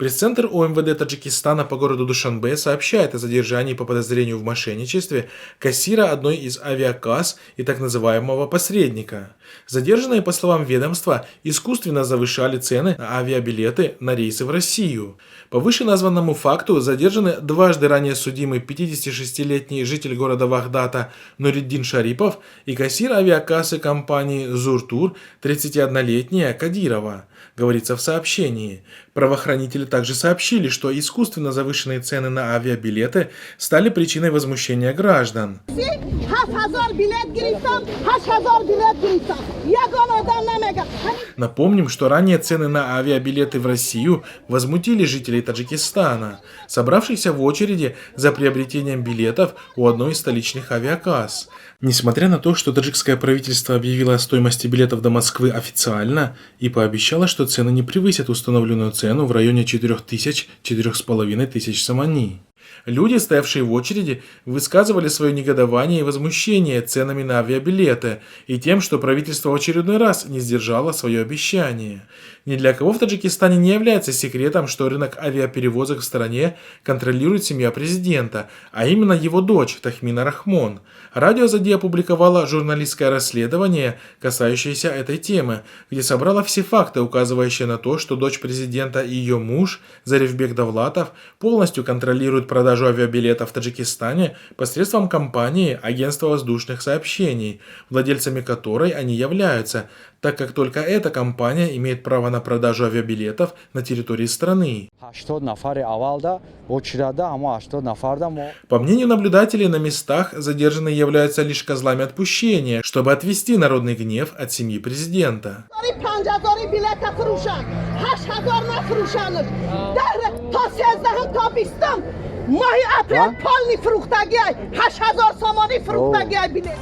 Пресс-центр ОМВД Таджикистана по городу Душанбе сообщает о задержании по подозрению в мошенничестве кассира одной из авиакасс и так называемого посредника. Задержанные, по словам ведомства, искусственно завышали цены на авиабилеты на рейсы в Россию. По вышеназванному факту задержаны дважды ранее судимый 56-летний житель города Вахдата Нуриддин Шарипов и кассир авиакассы компании «Зуртур» 31-летняя Кадирова, говорится в сообщении. Правоохранители также сообщили, что искусственно завышенные цены на авиабилеты стали причиной возмущения граждан. Напомним, что ранее цены на авиабилеты в Россию возмутили жителей Таджикистана, собравшихся в очереди за приобретением билетов у одной из столичных авиакасс. Несмотря на то, что таджикское правительство объявило о стоимости билетов до Москвы официально и пообещало, что цены не превысят установленную цену в районе 4000–4500 самани. Люди, стоявшие в очереди, высказывали свое негодование и возмущение ценами на авиабилеты и тем, что правительство в очередной раз не сдержало свое обещание. Ни для кого в Таджикистане не является секретом, что рынок авиаперевозок в стране контролирует семья президента, а именно его дочь Тахмина Рахмон. Радио Азади опубликовало журналистское расследование, касающееся этой темы, где собрало все факты, указывающие на то, что дочь президента и ее муж Зарифбек Давлатов полностью контролируют продажу авиабилетов в Таджикистане посредством компании Агентства воздушных сообщений, владельцами которой они являются, так как только эта компания имеет право на продажу авиабилетов на территории страны. По мнению наблюдателей на местах, задержанные являются лишь козлами отпущения, чтобы отвести народный гнев от семьи президента. ماهی اپریل پال نفروخته گیای 8000 سامانی فروخته گیای بینه